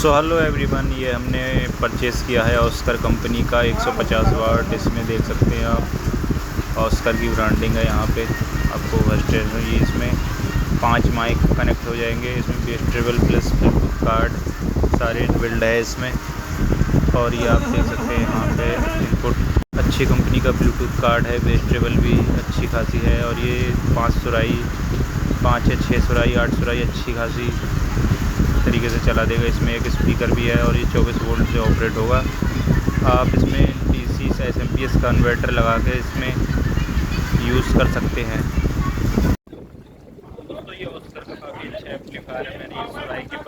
So hello everyone, ये हमने purchase किया है ऑस्कर कंपनी का 150 वाट। इसमें देख सकते हैं आप ऑस्कर की ब्रांडिंग है। यहाँ पे आपको वेस्टर्न ये इसमें 5 माइक कनेक्ट हो जाएंगे। इसमें base treble plus Bluetooth card सारे बिल्ड है इसमें। और ये आप देख सकते हैं यहाँ पे इनपुट अच्छी कंपनी का ब्लूटूथ कार्ड है। बेस ट्रेबल भी अच्छी खासी है और ये 5 सुराई 5 या 6 सुराई 8 सुराई अच्छी खासी तरीके से चला देगा। इसमें एक स्पीकर भी है और ये 24 वोल्ट से ऑपरेट होगा। आप इसमें डीसी से एसएमपीएस कन्वर्टर लगा के इसमें यूज़ कर सकते हैं। दोस्तों ये ऑस्कर का काफ़ी अच्छा एम्पलीफायर है। मैंने इस सुराई के